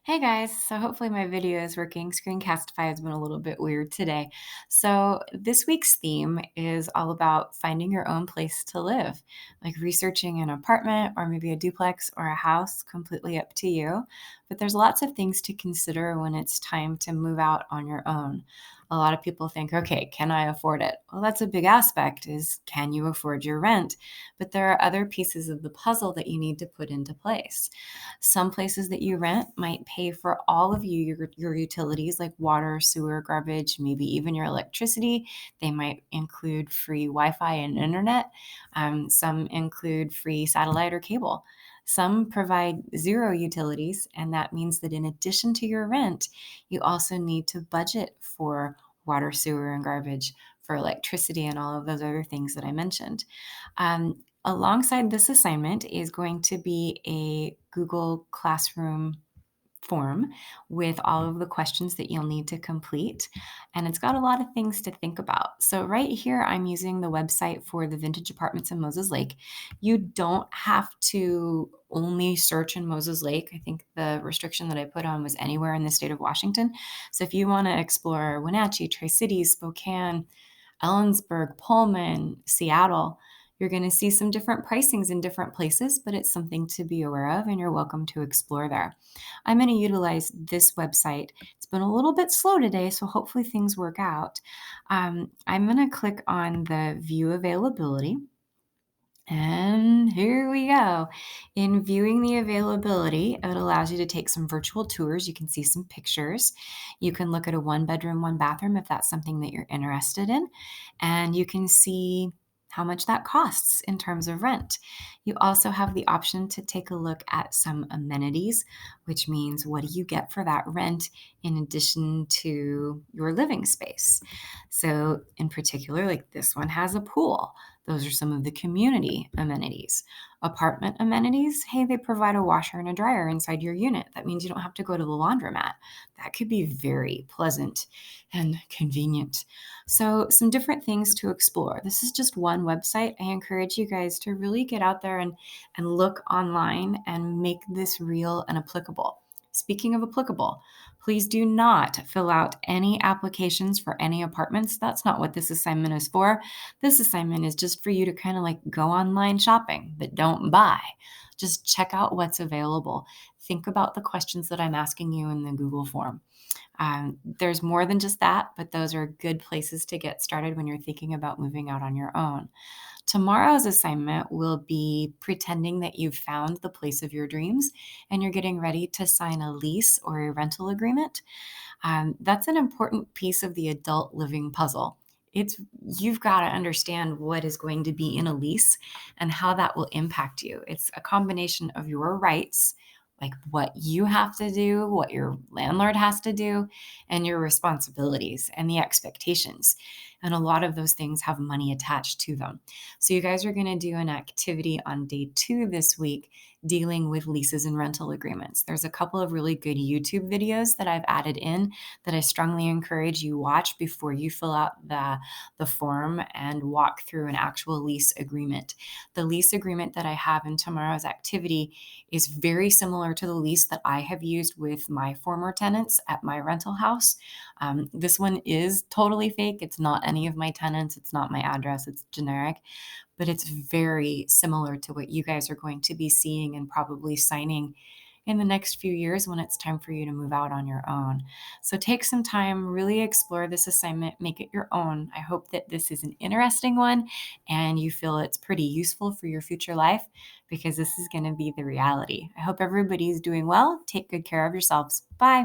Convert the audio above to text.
Hey guys, so hopefully my video is working. Screencastify has been a little bit weird today. So, this week's theme is all about finding your own place to live, like researching an apartment or maybe a duplex or a house, completely up to you. But there's lots of things to consider when it's time to move out on your own. A lot of people think, okay, can I afford it? Well, that's a big aspect is can you afford your rent? But there are other pieces of the puzzle that you need to put into place. Some places that you rent might pay for all of your utilities like water, sewer, garbage, maybe even your electricity. They might include free Wi-Fi and internet. Some include free satellite or cable. Some provide zero utilities, and that means that in addition to your rent, you also need to budget for water, sewer, and garbage, for electricity, and all of those other things that I mentioned. Alongside this assignment is going to be a Google Classroom form with all of the questions that you'll need to complete. And it's got a lot of things to think about. So, right here, I'm using the website for the Vintage Apartments in Moses Lake. You don't have to only search in Moses Lake. I think the restriction that I put on was anywhere in the state of Washington. So, if you want to explore Wenatchee, Tri Cities, Spokane, Ellensburg, Pullman, Seattle, you're going to see some different pricings in different places, but it's something to be aware of, and you're welcome to explore there. I'm going to utilize this website. It's been a little bit slow today, so hopefully things work out. I'm going to click on the view availability. And here we go. In viewing the availability, it allows you to take some virtual tours. You can see some pictures. You can look at a one bedroom, one bathroom if that's something that you're interested in. And you can see how much that costs in terms of rent. You also have the option to take a look at some amenities, which means what do you get for that rent in addition to your living space. So, in particular, like this one has a pool. Those are some of the community amenities. Apartment amenities, hey, they provide a washer and a dryer inside your unit. That means you don't have to go to the laundromat. That could be very pleasant and convenient. So, some different things to explore. This is just one website. I encourage you guys to really get out there and look online and make this real and applicable. Speaking of applicable, please do not fill out any applications for any apartments. That's not what this assignment is for. This assignment is just for you to kind of like go online shopping, but don't buy. Just check out what's available. Think about the questions that I'm asking you in the Google form. There's more than just that, but those are good places to get started when you're thinking about moving out on your own. Tomorrow's assignment will be pretending that you've found the place of your dreams and you're getting ready to sign a lease or a rental agreement. That's an important piece of the adult living puzzle. It's you've got to understand what is going to be in a lease and how that will impact you. It's a combination of your rights, like what you have to do, what your landlord has to do, and your responsibilities and the expectations. And a lot of those things have money attached to them. So, you guys are going to do an activity on day 2 this week dealing with leases and rental agreements. There's a couple of really good YouTube videos that I've added in that I strongly encourage you watch before you fill out the form and walk through an actual lease agreement. The lease agreement that I have in tomorrow's activity is very similar to the lease that I have used with my former tenants at my rental house. This one is totally fake. It's not any of my tenants. It's not my address. It's generic, but it's very similar to what you guys are going to be seeing and probably signing in the next few years when it's time for you to move out on your own. So take some time, really explore this assignment, make it your own. I hope that this is an interesting one and you feel it's pretty useful for your future life because this is going to be the reality. I hope everybody's doing well. Take good care of yourselves. Bye.